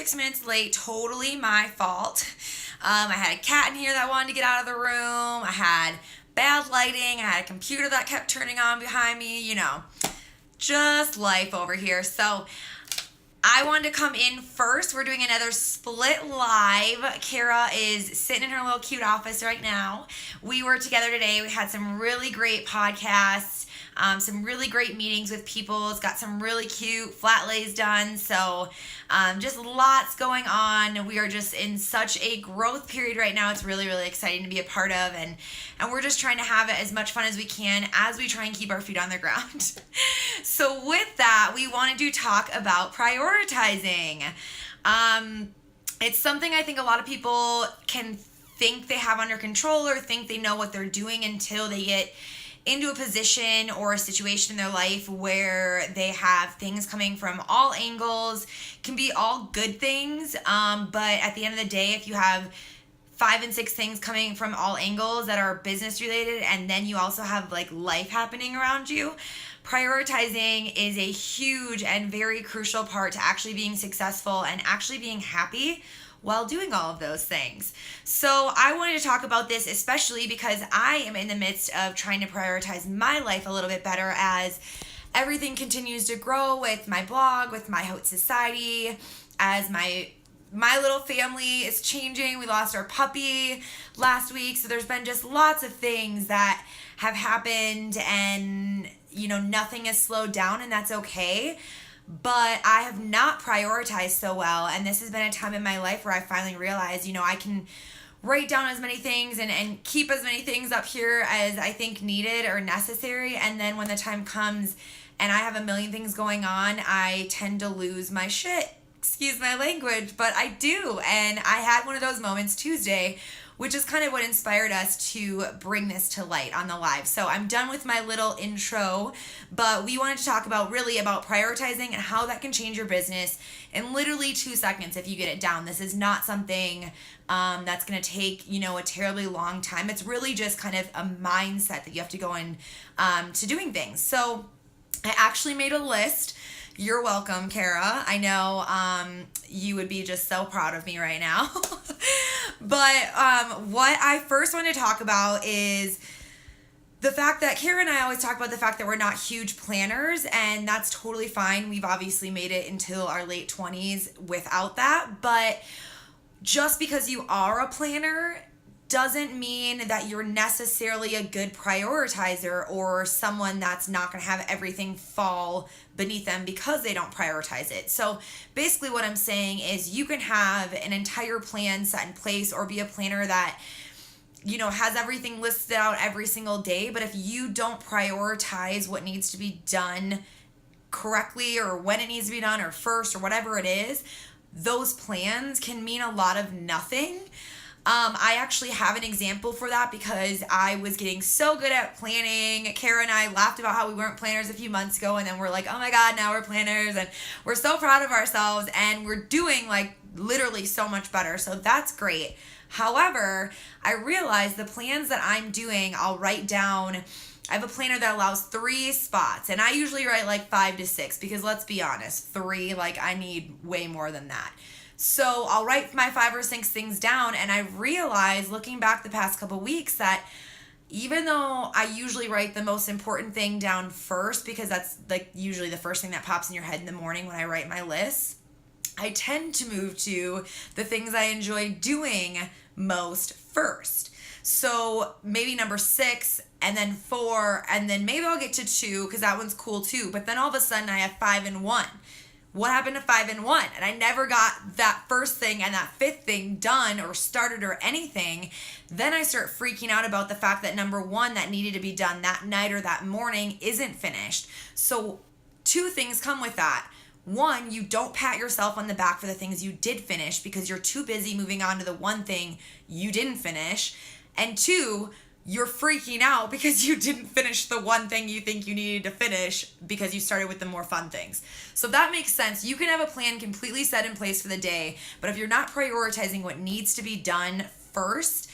6 minutes late, totally my fault. I had a cat in here that wanted to get out of the room. I had bad lighting. I had a computer that kept turning on behind me, just life over here. So I wanted to come in first. We're doing another split live. Kara is sitting in her little cute office right now. We were together today. We had some really great podcasts, some really great meetings with people. It's got some really cute flat lays done. So just lots going on. We are just in such a growth period right now. It's really, really exciting to be a part of. And we're just trying to have it as much fun as we can as we try and keep our feet on the ground. So with that, we wanted to talk about prioritizing. It's something I think a lot of people can think they have under control or think they know what they're doing until they get into a position or a situation in their life where they have things coming from all angles, can be all good things. But at the end of the day, if you have 5 and 6 things coming from all angles that are business related, and then you also have like life happening around you, prioritizing is a huge and very crucial part to actually being successful and actually being happy while doing all of those things. So I wanted to talk about this especially because I am in the midst of trying to prioritize my life a little bit better as everything continues to grow with my blog, with my Haute Society, as my little family is changing. We lost our puppy last week, so there's been just lots of things that have happened, and nothing has slowed down, and that's okay. But I have not prioritized so well, and this has been a time in my life where I finally realized, I can write down as many things and keep as many things up here as I think needed or necessary, and then when the time comes and I have a million things going on, I tend to lose my shit. Excuse my language, but I do. And I had one of those moments Tuesday, which is kind of what inspired us to bring this to light on the live. So I'm done with my little intro, but we wanted to talk about prioritizing and how that can change your business in literally 2 seconds if you get it down. This is not something that's going to take, a terribly long time. It's really just kind of a mindset that you have to go in to doing things. So I actually made a list. You're welcome, Kara. I know you would be just so proud of me right now. But what I first want to talk about is the fact that Kara and I always talk about the fact that we're not huge planners, and that's totally fine. We've obviously made it until our late 20s without that. But just because you are a planner doesn't mean that you're necessarily a good prioritizer or someone that's not going to have everything fall beneath them because they don't prioritize it. So basically what I'm saying is you can have an entire plan set in place or be a planner that has everything listed out every single day, but if you don't prioritize what needs to be done correctly or when it needs to be done or first or whatever it is, those plans can mean a lot of nothing. I actually have an example for that because I was getting so good at planning. Kara and I laughed about how we weren't planners a few months ago, and then we're like, oh my God, now we're planners, and we're so proud of ourselves, and we're doing like literally so much better. So that's great. However, I realized the plans that I'm doing, I'll write down. I have a planner that allows 3 spots, and I usually write like 5 to 6 because let's be honest, 3, I need way more than that. So I'll write my 5 or 6 things down, and I realized looking back the past couple weeks that even though I usually write the most important thing down first because that's usually the first thing that pops in your head in the morning when I write my list, I tend to move to the things I enjoy doing most first. So maybe number 6 and then 4, and then maybe I'll get to 2 because that one's cool too. But then all of a sudden I have 5 and 1. What happened to 5 and 1? And I never got that first thing and that 5th thing done or started or anything. Then I start freaking out about the fact that number 1 that needed to be done that night or that morning isn't finished. So 2 things come with that. 1, you don't pat yourself on the back for the things you did finish because you're too busy moving on to the one thing you didn't finish. And 2, you're freaking out because you didn't finish the one thing you think you needed to finish because you started with the more fun things. So that makes sense. You can have a plan completely set in place for the day, but if you're not prioritizing what needs to be done first,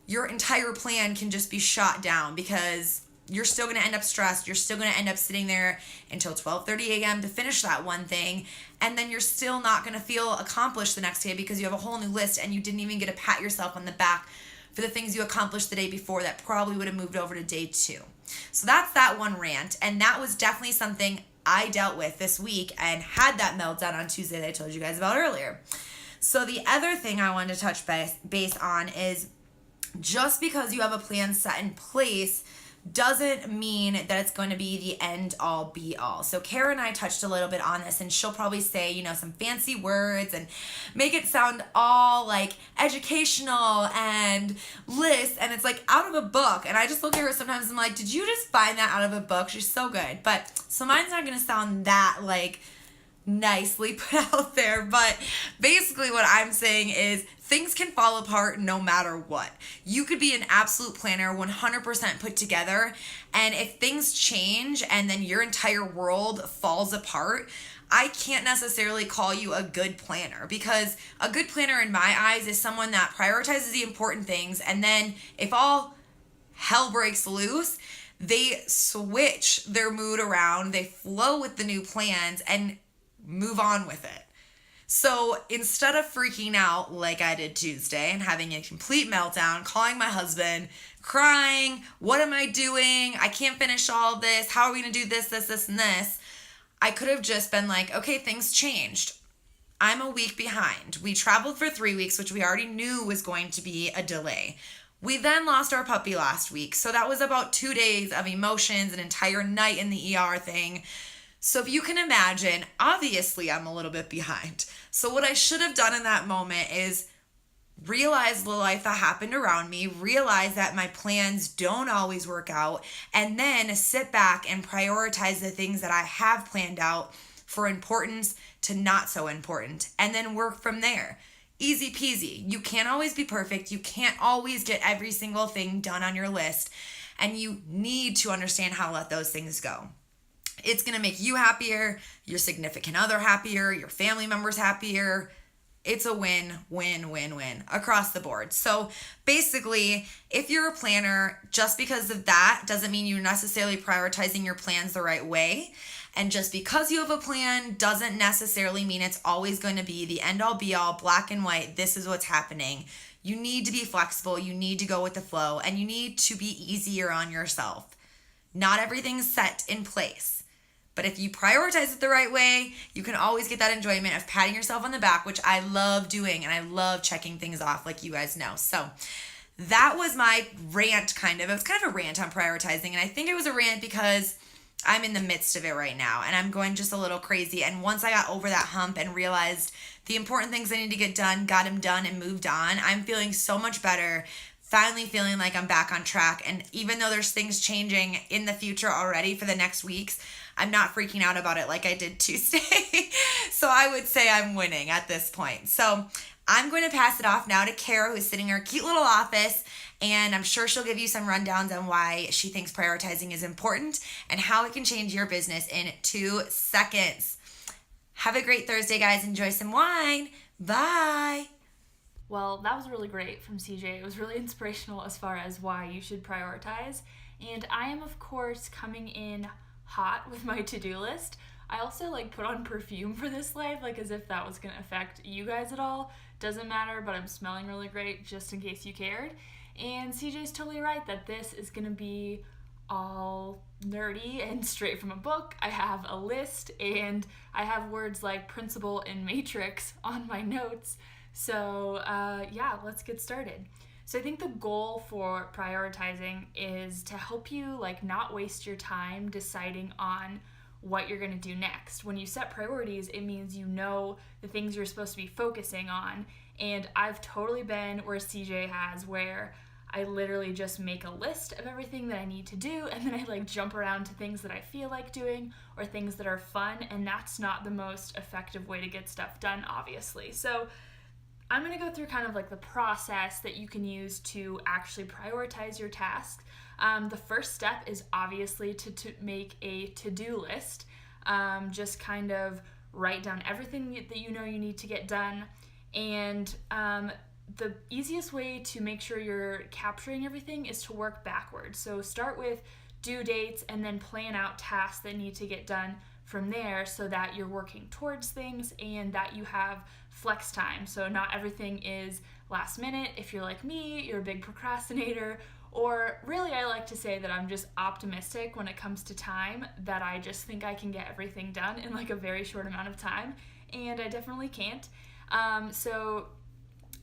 your entire plan can just be shot down because you're still going to end up stressed. You're still going to end up sitting there until 12:30 a.m. to finish that one thing. And then you're still not going to feel accomplished the next day because you have a whole new list and you didn't even get to pat yourself on the back for the things you accomplished the day before that probably would have moved over to day 2. So that's that one rant. And that was definitely something I dealt with this week and had that meltdown on Tuesday that I told you guys about earlier. So the other thing I wanted to touch base on is just because you have a plan set in place doesn't mean that it's going to be the end all be all. So Kara and I touched a little bit on this, and she'll probably say, some fancy words and make it sound all like educational and lists, and it's like out of a book. And I just look at her sometimes and I'm like, did you just find that out of a book? She's so good. But so mine's not going to sound that like nicely put out there, but basically what I'm saying is things can fall apart no matter what. You could be an absolute planner, 100% put together, and if things change and then your entire world falls apart, I can't necessarily call you a good planner, because a good planner in my eyes is someone that prioritizes the important things, and then if all hell breaks loose, they switch their mood around, they flow with the new plans, and move on with it. So instead of freaking out like I did Tuesday and having a complete meltdown, calling my husband, crying, what am I doing? I can't finish all of this. How are we going to do this, and this? I could have just been like, okay, things changed. I'm a week behind. We traveled for 3 weeks, which we already knew was going to be a delay. We then lost our puppy last week. So that was about 2 days of emotions, an entire night in the ER thing. So if you can imagine, obviously I'm a little bit behind. So what I should have done in that moment is realize the life that happened around me, realize that my plans don't always work out, and then sit back and prioritize the things that I have planned out for importance to not so important, and then work from there. Easy peasy. You can't always be perfect. You can't always get every single thing done on your list, and you need to understand how to let those things go. It's going to make you happier, your significant other happier, your family members happier. It's a win, win, win, win across the board. So basically, if you're a planner, just because of that doesn't mean you're necessarily prioritizing your plans the right way. And just because you have a plan doesn't necessarily mean it's always going to be the end all be all, black and white, this is what's happening. You need to be flexible, you need to go with the flow, and you need to be easier on yourself. Not everything's set in place. But if you prioritize it the right way, you can always get that enjoyment of patting yourself on the back, which I love doing, and I love checking things off like you guys know. So that was my rant kind of. It was kind of a rant on prioritizing, and I think it was a rant because I'm in the midst of it right now, and I'm going just a little crazy. And once I got over that hump and realized the important things I need to get done, got them done, and moved on, I'm feeling so much better. Finally feeling like I'm back on track. And even though there's things changing in the future already for the next weeks, I'm not freaking out about it like I did Tuesday. So I would say I'm winning at this point. So I'm going to pass it off now to Kara, who's sitting in her cute little office, and I'm sure she'll give you some rundowns on why she thinks prioritizing is important and how it can change your business in 2 seconds. Have a great Thursday, guys. Enjoy some wine. Bye. Well, that was really great from CJ. It was really inspirational as far as why you should prioritize. And I am, of course, coming in hot with my to-do list. I also put on perfume for this live, as if that was going to affect you guys at all. Doesn't matter, but I'm smelling really great just in case you cared. And CJ's totally right that this is going to be all nerdy and straight from a book. I have a list and I have words like principle and matrix on my notes. So let's get started. So I think the goal for prioritizing is to help you not waste your time deciding on what you're going to do next. When you set priorities, it means you know the things you're supposed to be focusing on. And I've totally been where CJ has, where I literally just make a list of everything that I need to do, and then I jump around to things that I feel like doing or things that are fun, and that's not the most effective way to get stuff done, obviously. So I'm going to go through kind of the process that you can use to actually prioritize your tasks. The first step is obviously to make a to-do list. Just kind of write down everything that you know you need to get done. And the easiest way to make sure you're capturing everything is to work backwards. So start with due dates, and then plan out tasks that need to get done from there so that you're working towards things and that you have flex time. So not everything is last minute. If you're like me, you're a big procrastinator, or really I like to say that I'm just optimistic when it comes to time, that I just think I can get everything done in like a very short amount of time, and I definitely can't. So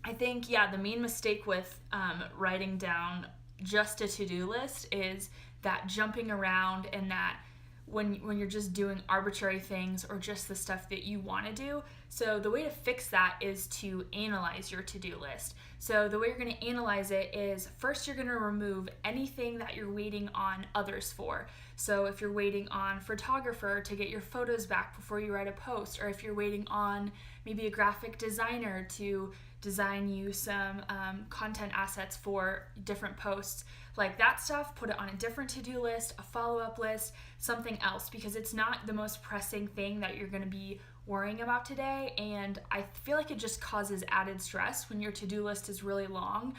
I think, the main mistake with writing down just a to-do list is that jumping around, and that when you're just doing arbitrary things or just the stuff that you want to do. So the way to fix that is to analyze your to-do list. So the way you're going to analyze it is, first you're going to remove anything that you're waiting on others for. So if you're waiting on a photographer to get your photos back before you write a post, or if you're waiting on maybe a graphic designer to design you some content assets for different posts, like that stuff, put it on a different to-do list, a follow-up list, something else, because it's not the most pressing thing that you're going to be worrying about today. And I feel like it just causes added stress when your to-do list is really long.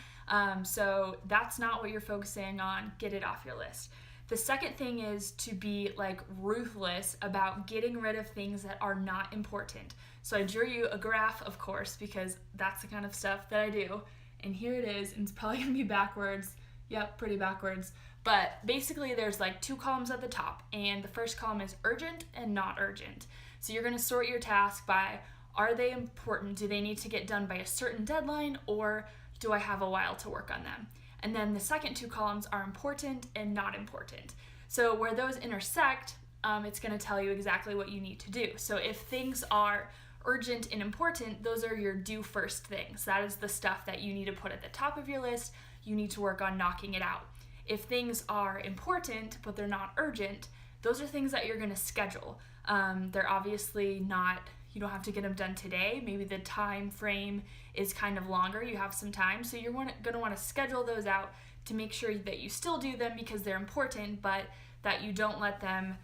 So that's not what you're focusing on. Get it off your list. The second thing is to be like ruthless about getting rid of things that are not important. So I drew you a graph, of course, because that's the kind of stuff that I do. And here it is, and it's probably gonna be backwards. Yep, pretty backwards. But basically there's like 2 columns at the top, and the first column is urgent and not urgent. So you're gonna sort your task by, are they important? Do they need to get done by a certain deadline, or do I have a while to work on them? And then the second 2 columns are important and not important. So where those intersect, it's going to tell you exactly what you need to do. So if things are urgent and important, those are your do first things. That is the stuff that you need to put at the top of your list. You need to work on knocking it out. If things are important but they're not urgent, those are things that you're going to schedule. They're obviously not, you don't have to get them done today. Maybe the time frame is kind of longer. You have some time. So you're going to want to schedule those out to make sure that you still do them because they're important, but that you don't let them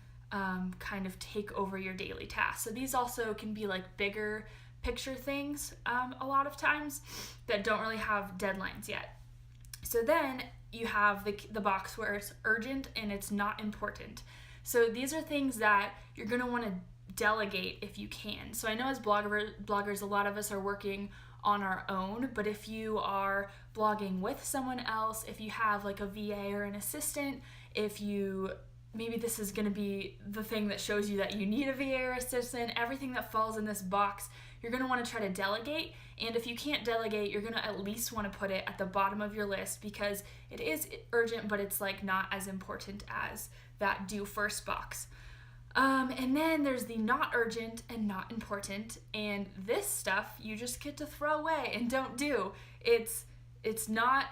kind of take over your daily tasks. So these also can be like bigger picture things a lot of times that don't really have deadlines yet. So then you have the box where it's urgent and it's not important. So these are things that you're going to want to delegate if you can. So I know as bloggers, a lot of us are working on our own, but if you are blogging with someone else, if you have like a VA or an assistant, maybe this is going to be the thing that shows you that you need a VA or assistant, everything that falls in this box, you're going to want to try to delegate. And if you can't delegate, you're going to at least want to put it at the bottom of your list because it is urgent, but it's like not as important as that do first box. And then there's the not urgent and not important, and this stuff you just get to throw away and don't do. It's not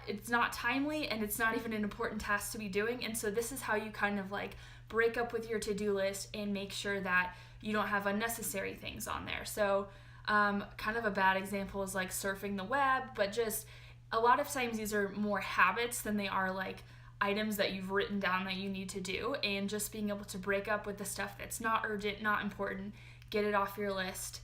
timely, and it's not even an important task to be doing. And so this is how you kind of like break up with your to-do list and make sure that you don't have unnecessary things on there. So kind of a bad example is like surfing the web, but just a lot of times these are more habits than they are like items that you've written down that you need to do, and just being able to break up with the stuff that's not urgent, not important, get it off your list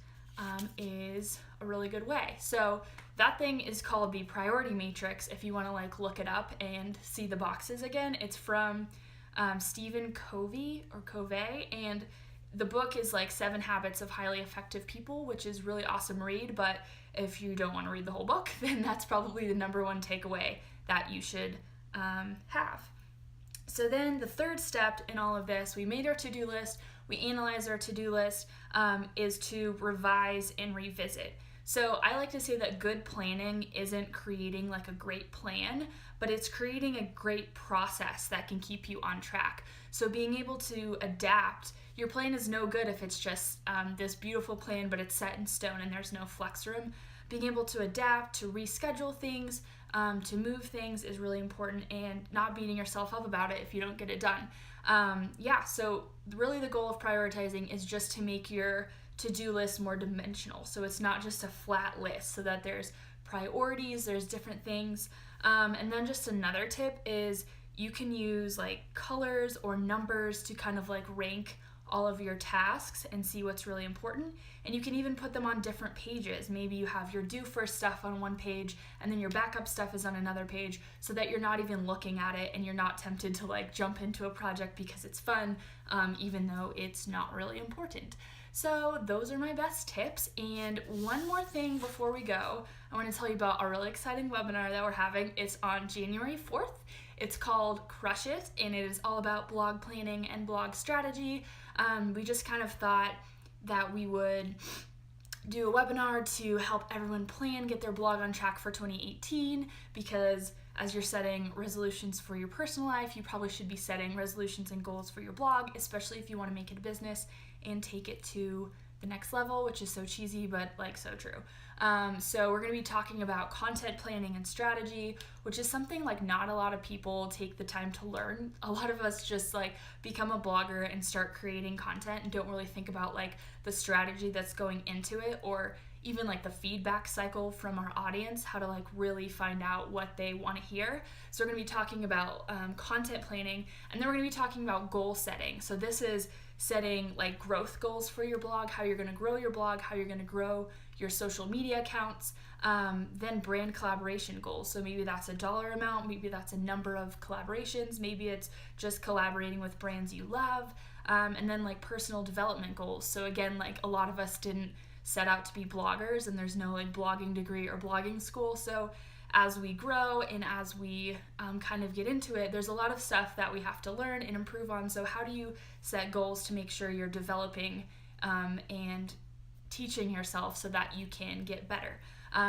is a really good way. So that thing is called the priority matrix. If you want to like look it up and see the boxes again, it's from Stephen Covey, and the book is like 7 Habits of Highly Effective People, which is really awesome read. But if you don't want to read the whole book, then that's probably the number one takeaway that you should have. So then the third step in all of this, we made our to-do list, we analyzed our to-do list, is to revise and revisit. So I like to say that good planning isn't creating like a great plan, but it's creating a great process that can keep you on track. So being able to adapt, your plan is no good if it's just this beautiful plan, but it's set in stone and there's no flex room. Being able to adapt, to reschedule things, to move things is really important, and not beating yourself up about it if you don't get it done. So really the goal of prioritizing is just to make your to-do list more dimensional. So it's not just a flat list, so that there's priorities, there's different things. And then just another tip is you can use like colors or numbers to kind of like rank all of your tasks and see what's really important. And you can even put them on different pages. Maybe you have your do first stuff on one page and then your backup stuff is on another page, so that you're not even looking at it and you're not tempted to like jump into a project because it's fun, even though it's not really important. So those are my best tips. And one more thing before we go, I want to tell you about a really exciting webinar that we're having. It's on January 4th. It's called Crush It, and it is all about blog planning and blog strategy. We just kind of thought that we would do a webinar to help everyone plan, get their blog on track for 2018, because as you're setting resolutions for your personal life, you probably should be setting resolutions and goals for your blog, especially if you want to make it a business and take it to the next level, which is so cheesy, but like so true. So we're going to be talking about content planning and strategy, which is something like not a lot of people take the time to learn. A lot of us just like become a blogger and start creating content and don't really think about like the strategy that's going into it, or even like the feedback cycle from our audience, how to like really find out what they want to hear. So we're going to be talking about content planning, and then we're going to be talking about goal setting. So this is setting like growth goals for your blog, how you're going to grow your blog, how you're going to grow your social media accounts, then brand collaboration goals. So maybe that's a dollar amount, maybe that's a number of collaborations, maybe it's just collaborating with brands you love, and then like personal development goals. So again, like a lot of us didn't set out to be bloggers, and there's no like blogging degree or blogging school. So as we grow and as we kind of get into it, there's a lot of stuff that we have to learn and improve on. So how do you set goals to make sure you're developing and teaching yourself so that you can get better?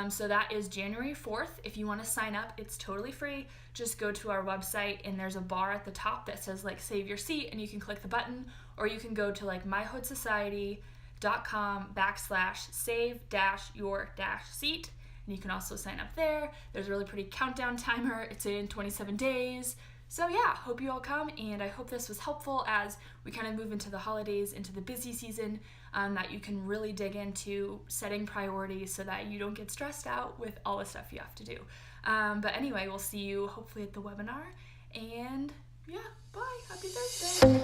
So that is January 4th. If you want to sign up, it's totally free. Just go to our website and there's a bar at the top that says like save your seat, and you can click the button, or you can go to like myhoodsociety.com/save-your-seat. And you can also sign up there. There's a really pretty countdown timer. It's in 27 days. So yeah, hope you all come, and I hope this was helpful as we kind of move into the holidays, into the busy season, that you can really dig into setting priorities so that you don't get stressed out with all the stuff you have to do. But anyway, we'll see you hopefully at the webinar, and yeah, bye. Happy Thursday.